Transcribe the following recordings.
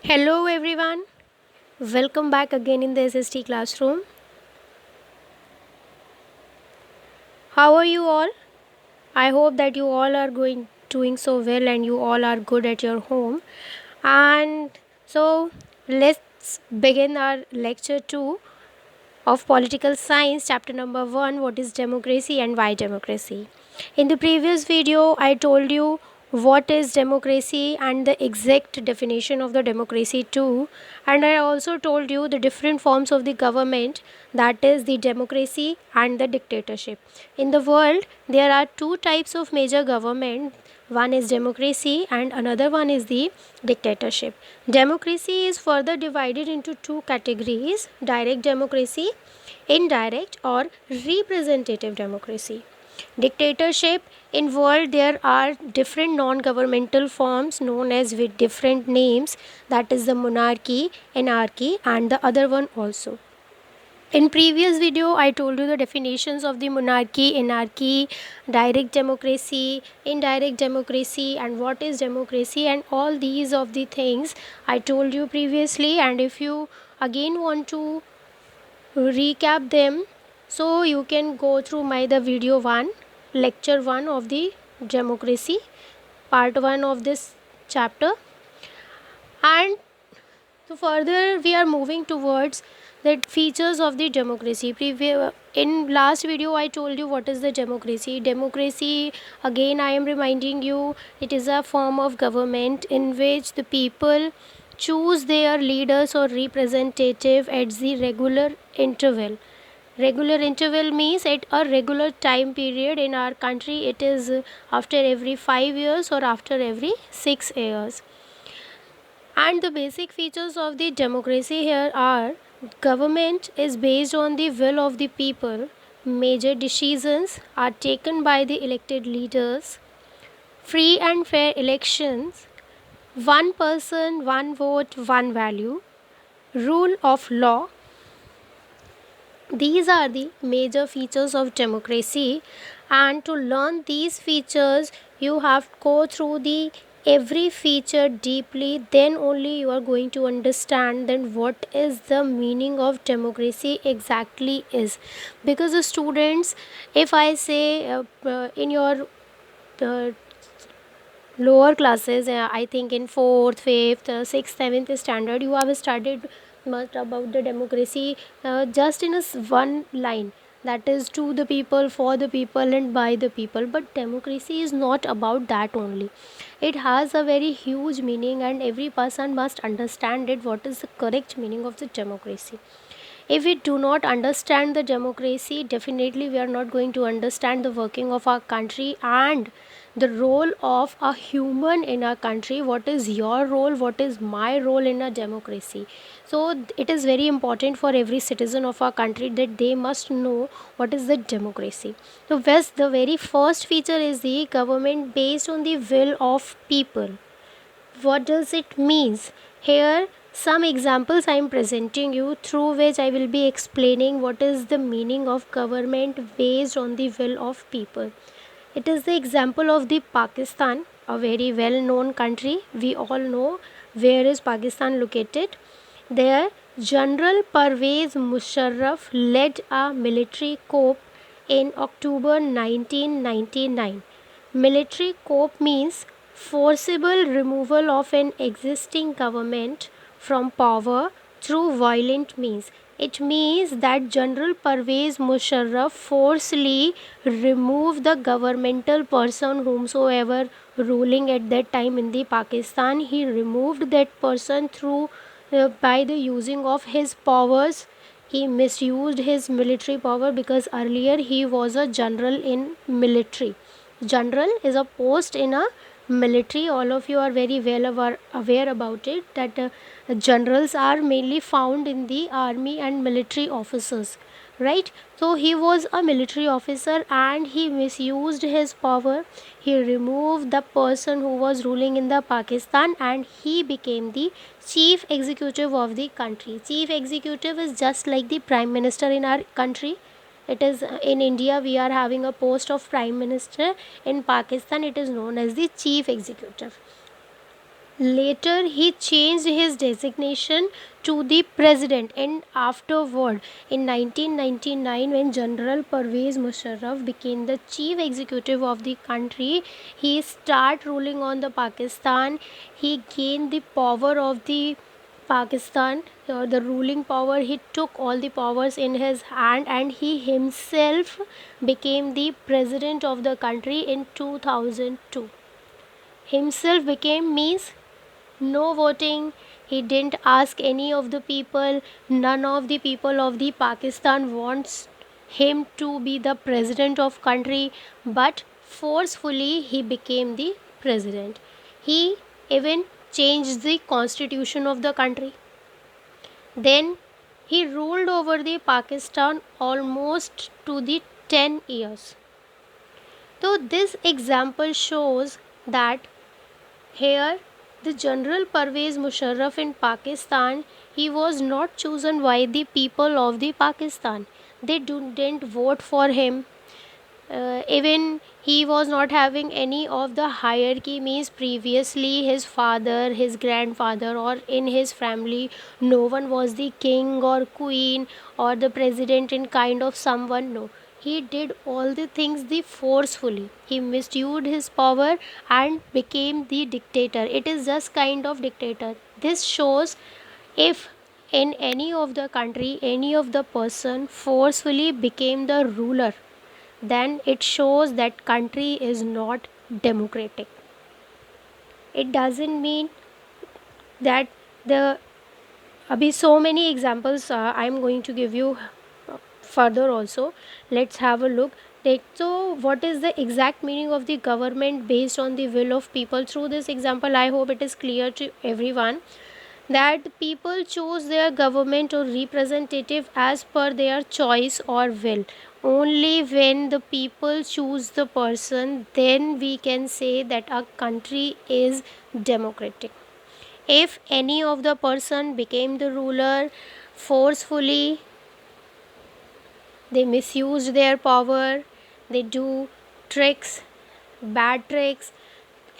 Hello everyone, welcome back again in the SST classroom. How are you all? I hope that you all are doing so well and you all are good at your home. And so let's begin our lecture 2 of political science, chapter number 1, what is democracy and why democracy. In the previous video I told you what is democracy and the exact definition of the democracy too, and I also told you the different forms of the government, that is the democracy and the dictatorship. In the world there are two types of major government. One is democracy and another one is the dictatorship. Democracy is further divided into two categories: direct democracy, indirect or representative democracy. Dictatorship, in world there are different non-governmental forms known as with different names, that is the monarchy, anarchy and the other one also. In previous video I told you the definitions of the monarchy, anarchy, direct democracy, indirect democracy and what is democracy, and all these of the things I told you previously. And if you again want to recap them, so you can go through my the video 1, lecture 1 of the democracy, part 1 of this chapter. And so further we are moving towards the features of the democracy. In last video I told you what is the democracy. Democracy, again I am reminding you, it is a form of government in which the people choose their leaders or representative at the regular interval. Regular interval means at a regular time period. In our country it is after every 5 years or after every 6 years. And the basic features of the democracy here are: government is based on the will of the people, major decisions are taken by the elected leaders, free and fair elections, one person, one vote, one value, rule of law. These are the major features of democracy, and to learn these features you have to go through the every feature deeply, then only you are going to understand then what is the meaning of democracy exactly is. Because the students, if I say in your uh, lower classes, I think in 4th, 5th, 6th, 7th standard you have studied much about the democracy, just in one line, that is to the people, for the people and by the people. But democracy is not about that only. It has a very huge meaning and every person must understand it, what is the correct meaning of the democracy. If we do not understand the democracy, definitely we are not going to understand the working of our country and the role of a human in our country. What is your role, what is my role in a democracy? So it is very important for every citizen of our country that they must know what is the democracy. So first, the very first feature is the government based on the will of people. What does it means? Here some examples I am presenting you, through which I will be explaining what is the meaning of government based on the will of people. It is the example of the Pakistan, a very well known country. We all know where is Pakistan located. There General Parvez Musharraf led a military coup in October 1999. Military coup means forcible removal of an existing government from power through violent means. It means that General Parvez Musharraf forcibly removed the governmental person whomsoever ruling at that time in the Pakistan. He removed that person through by the using of his powers. He misused his military power because earlier he was a general in military. General is a post in a military. All of you are very well aware about it, that generals are mainly found in the army and military officers, right? So he was a military officer and he misused his power. He removed the person who was ruling in the Pakistan and he became the chief executive of the country. Chief executive is just like the prime minister in our country. It is in India we are having a post of prime minister. In Pakistan it is known as the chief executive. Later, he changed his designation to the president, and afterward, in 1999, when General Pervez Musharraf became the chief executive of the country, he started ruling on the Pakistan. He gained the power of the Pakistan, the ruling power. He took all the powers in his hand, and he himself became the president of the country in 2002. Himself became means no voting. He didn't ask any of the people. None of the people of the Pakistan wants him to be the president of country, but forcefully he became the president. He even changed the constitution of the country. Then he ruled over the Pakistan almost to the 10 years. So this example shows that here, the General Pervez Musharraf in Pakistan, he was not chosen by the people of the Pakistan. They didn't vote for him. Even he was not having any of the hierarchy, means previously his father, his grandfather, or in his family no one was the king or queen or the president in kind of someone. No, he did all the things the forcefully. He misused his power and became the dictator. It is just kind of dictator. This shows, if in any of the country any of the person forcefully became the ruler, then it shows that country is not democratic. It doesn't mean that the abhi so many examples I'm going to give you further also. Let's have a look. So what is the exact meaning of the government based on the will of people? Through this example, I hope it is clear to everyone that people choose their government or representative as per their choice or will. Only when the people choose the person, then we can say that a country is democratic. If any of the person became the ruler forcefully, they misuse their power, they do tricks, bad tricks,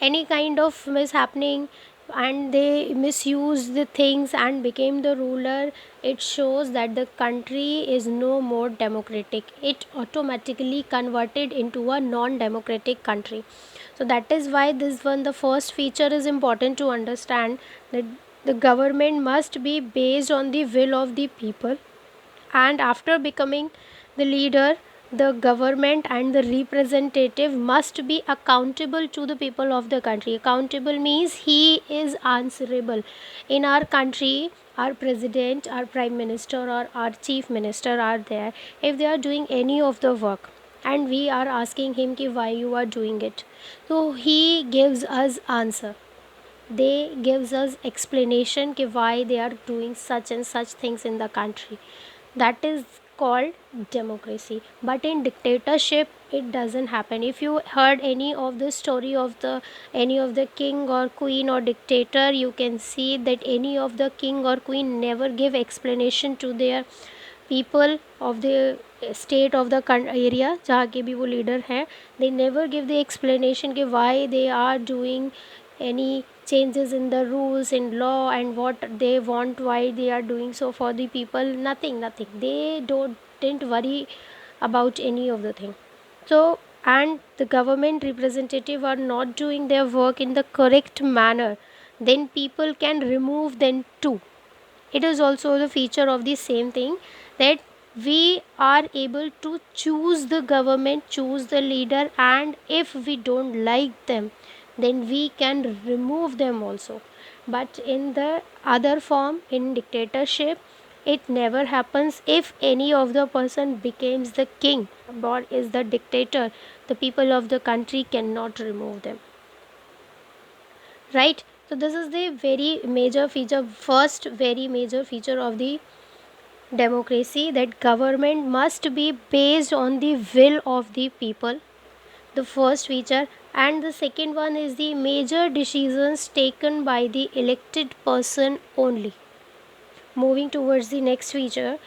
any kind of mishappening, and they misuse the things and became the ruler, it shows that the country is no more democratic. It automatically converted into a non-democratic country. So that is why this one, the first feature, is important to understand, that the government must be based on the will of the people, and after becoming the leader, the government and the representative must be accountable to the people of the country. Accountable means he is answerable. In our country, our president, our prime minister, or our chief minister are there. If they are doing any of the work and we are asking him ki why you are doing it, so he gives us answer. They gives us explanation ki why they are doing such and such things in the country. That is called democracy. But in dictatorship, it doesn't happen. If you heard any of the story of the any of the king or queen or dictator, you can see that any of the king or queen never give explanation to their people of the state of the area जहाँ के भी वो leader हैं. They never give the explanation कि why they are doing any changes in the rules in law and what they want, why they are doing so for the people. Nothing. They didn't worry about any of the thing. So, and the government representative are not doing their work in the correct manner, then people can remove them too. It is also the feature of the same thing, that we are able to choose the government, choose the leader, and if we don't like them, then we can remove them also. But in the other form, in dictatorship, it never happens. If any of the person becomes the king or is the dictator, the people of the country cannot remove them, right? So this is the very major feature, first very major feature of the democracy, that government must be based on the will of the people, the first feature. And the second one is the major decisions taken by the elected person only. Moving towards the next feature,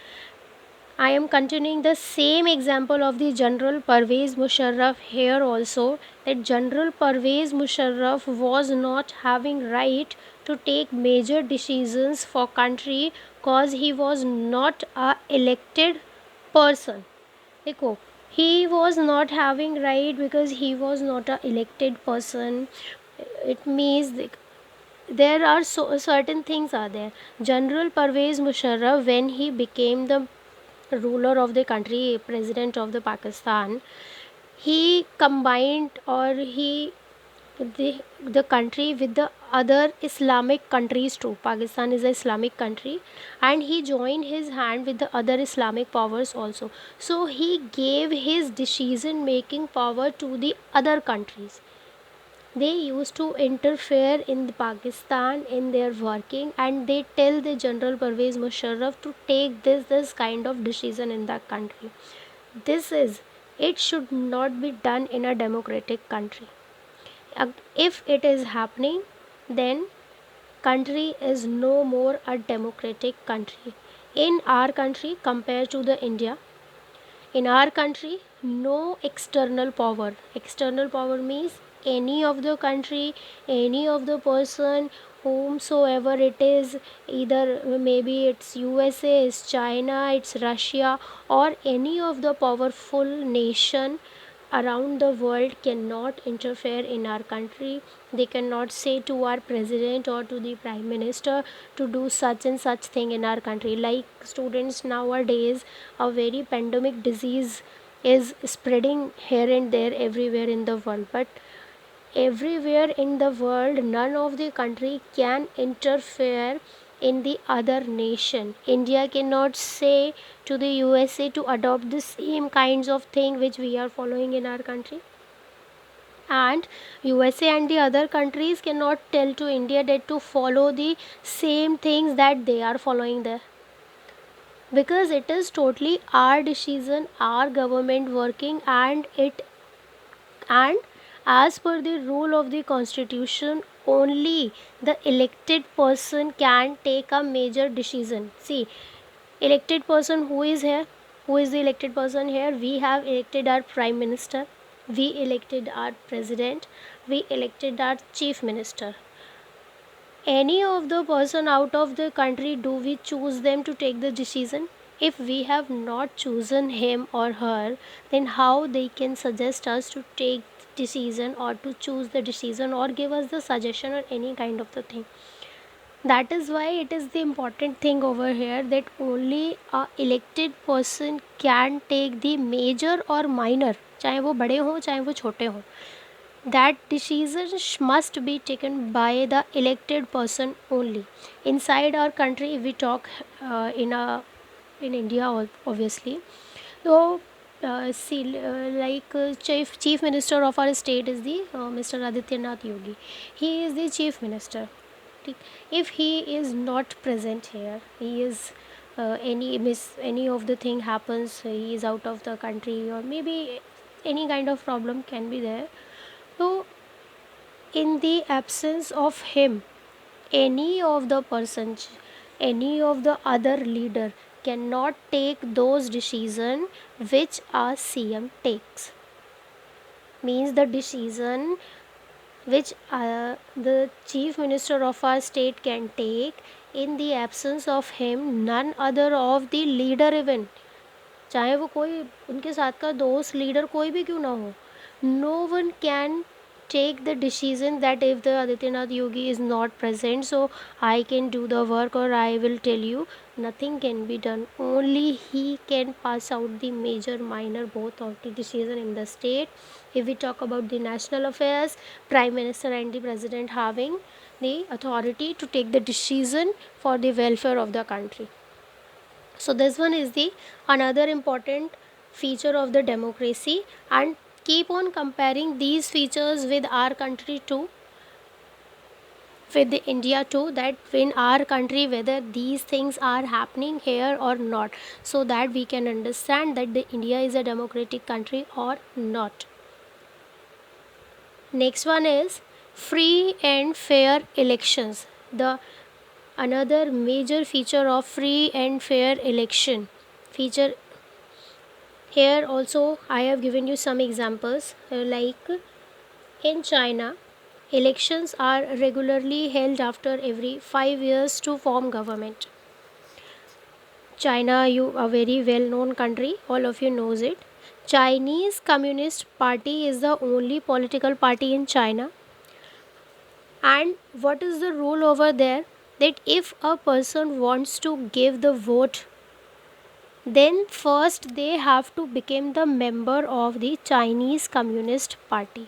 I am continuing the same example of the General Pervez Musharraf here also, that General Pervez Musharraf was not having right to take major decisions for country cause he was not a elected person. देखो, he was not having right because he was not a elected person. It means there are certain things are there. General Pervez Musharraf, when he became the ruler of the country, president of the Pakistan, he combined or he the country with the other Islamic countries too. Pakistan is an Islamic country, and he joined his hand with the other Islamic powers also. So he gave his decision making power to the other countries. They used to interfere in the Pakistan in their working, and they tell the General Pervez Musharraf to take this kind of decision in that country. This is, it should not be done in a democratic country. If it is happening, then country is no more a democratic country. In our country compared to the India, in our country no external power means any of the country, any of the person, whomsoever it is, either maybe it's USA, it's China, it's Russia, or any of the powerful nation around the world cannot interfere in our country. They cannot say to our president or to the prime minister to do such and such thing in our country. Like students nowadays, a very pandemic disease is spreading here and there everywhere in the world, but everywhere in the world none of the country can interfere in the other nation. India cannot say to the USA to adopt the same kinds of thing which we are following in our country, and USA and the other countries cannot tell to India that to follow the same things that they are following there, because it is totally our decision, our government working, and as per the rule of the constitution, only the elected person can take a major decision. See, elected person who is here, who is the elected person here? We have elected our prime minister, we elected our president, we elected our chief minister. Any of the person out of the country, do we choose them to take the decision? If we have not chosen him or her, then how they can suggest us to take decision or to choose the decision or give us the suggestion or any kind of the thing? That is why it is the important thing over here that only a elected person can take the major or minor, चाहे वो बड़े हों चाहे वो छोटे हों, that decision must be taken by the elected person only. Inside our country, we talk in India obviously. So see, chief minister of our state is the Mr. Adityanath Yogi. He is the chief minister. If he is not present here, he is any of the thing happens, he is out of the country, or maybe any kind of problem can be there. So in the absence of him, any of the persons, any of the other leader cannot take those decision which a CM takes. Means the decision which the chief minister of our state can take, in the absence of him none other of the leader, even चाहे वो कोई उनके साथ का दोस्त leader कोई भी क्यों ना हो, no one can take the decision that if the Adityanath Yogi is not present, so I can do the work, or I will tell you, nothing can be done. Only he can pass out the major, minor, both of the decision in the state. If we talk about the national affairs, prime minister and the president having the authority to take the decision for the welfare of the country. So this one is the another important feature of the democracy, and keep on comparing these features with our country too, with the India too, that in our country whether these things are happening here or not, so that we can understand that the India is a democratic country or not. Next one is free and fair elections. The another major feature of free and fair election feature Here also I have given you some examples, like in China, elections are regularly held after every 5 years to form government. China, you a very well known country, all of you knows it. Chinese Communist Party is the only political party in China. And what is the rule over there, that if a person wants to give the vote, then first they have to become the member of the Chinese Communist Party,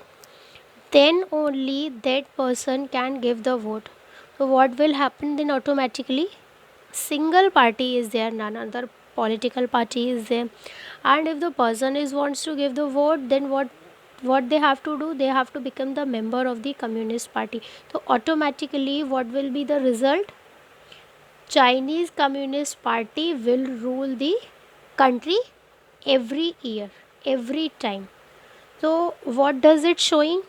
then only that person can give the vote. So what will happen then? Automatically single party is there, none other political party is there. And if the person is wants to give the vote, then what they have to do, they have to become the member of the Communist Party. So automatically what will be the result? Chinese Communist Party will rule the country every year, every time. So what does it showing?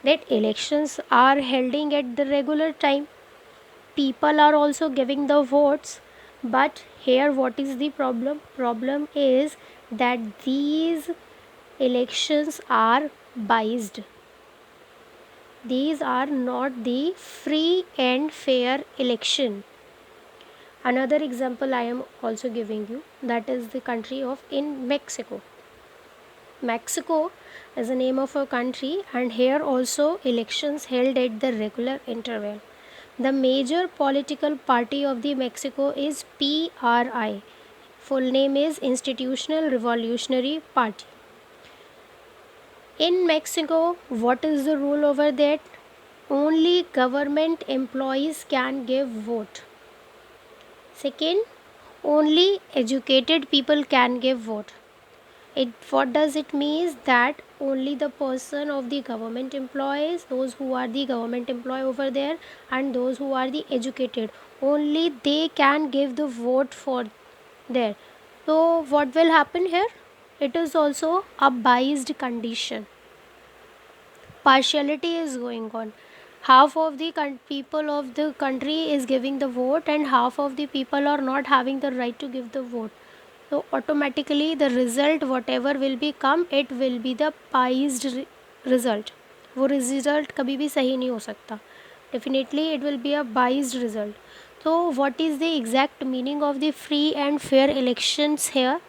That elections are holding at the regular time, people are also giving the votes. But here what is the problem is that these elections are biased. These are not the free and fair election. Another example I am also giving you, that is the country of in Mexico. Mexico is the name of a country, and here also elections held at the regular interval. The major political party of the Mexico is PRI. Full name is Institutional Revolutionary Party. In Mexico, what is the rule over that? Only government employees can give vote. Second, only educated people can give vote. What does it means? That only the person of the government employees, those who are the government employee over there, and those who are the educated, only they can give the vote for there. So what will happen here? It is also a biased condition. Partiality is going on. Half of the people of the country is giving the vote, and half of the people are not having the right to give the vote. So automatically the result whatever will be come, it will be the biased result. वो result कभी भी सही नहीं हो सकता. Definitely it will be a biased result. So what is the exact meaning of the free and fair elections here?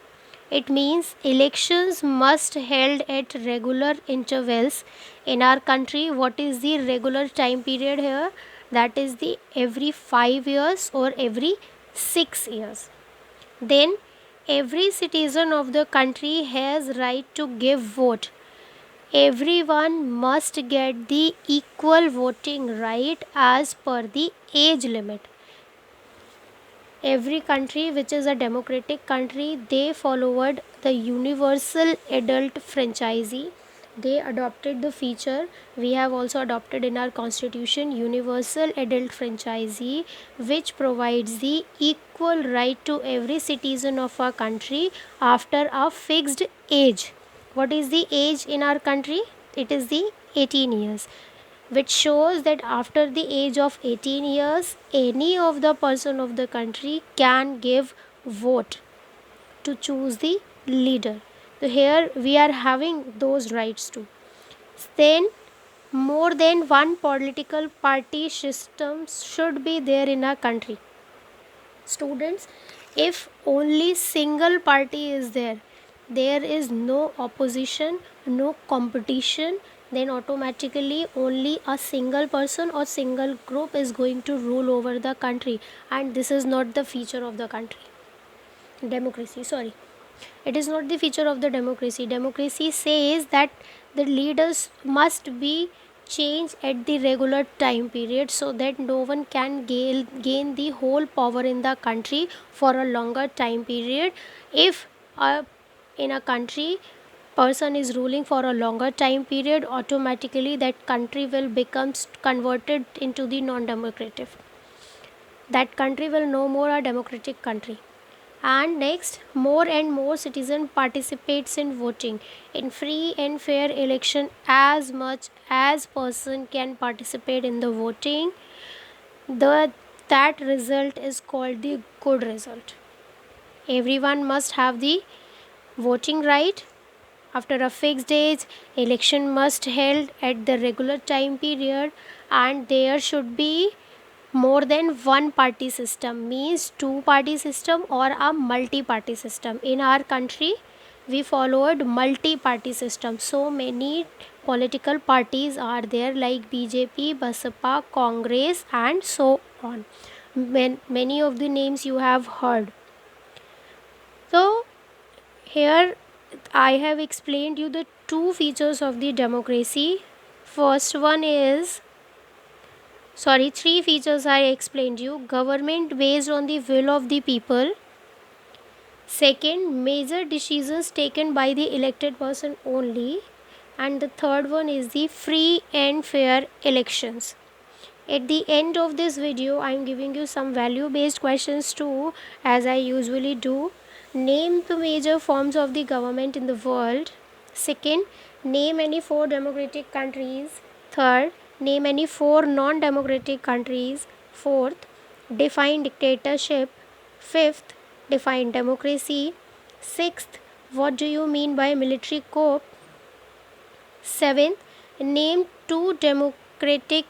It means elections must held at regular intervals in our country. What is the regular time period here? That is the every 5 years or every 6 years. Then every citizen of the country has right to give vote. Everyone must get the equal voting right as per the age limit. Every country which is a democratic country, they followed the universal adult franchisee. They adopted the feature. We have also adopted in our constitution universal adult franchisee, which provides the equal right to every citizen of our country after a fixed age. What is the age in our country? It is the 18 years, which shows that after the age of 18 years, any of the person of the country can give vote to choose the leader. So here we are having those rights too. Then more than one political party system should be there in our country. Students, if only single party is there, there is no opposition, no competition, then automatically only a single person or single group is going to rule over the country, and this is not the feature of the country democracy. Sorry, it is not the feature of the democracy. Democracy says that the leaders must be changed at the regular time period, so that no one can gain the whole power in the country for a longer time period. If in a country person is ruling for a longer time period, automatically that country will become converted into the non-democratic. That country will no more a democratic country. And next, more and more citizen participates in voting. In free and fair election, as much as person can participate in the voting, the that result is called the good result. Everyone must have the voting right. After a fixed age, election must held at the regular time period, and there should be more than one party system, means two party system or a multi party system. In our country we followed multi party system, so many political parties are there like BJP, Basapa, Congress and so on. Many of the names you have heard. So here I have explained you the two features of the democracy. First one is, sorry, three features I explained you: government based on the will of the people. Second, major decisions taken by the elected person only. And the third one is the free and fair elections. At the end of this video, I am giving you some value based questions too, as I usually do. Name the major forms of the government in the world. Second, name any four democratic countries. Third, name any four non democratic countries. Fourth, define dictatorship. Fifth, define democracy. Sixth, what do you mean by military coup? Seventh, name two democratic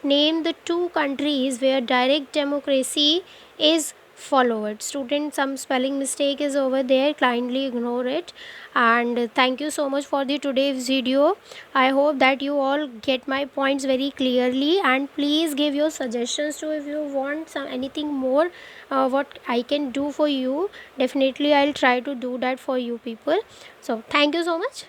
name the two countries where direct democracy is followed. Students, some spelling mistake is over there, kindly ignore it. And thank you so much for the today's video. I hope that you all get my points very clearly, and please give your suggestions too if you want some anything more, what I can do for you. Definitely I'll try to do that for you people. So thank you so much.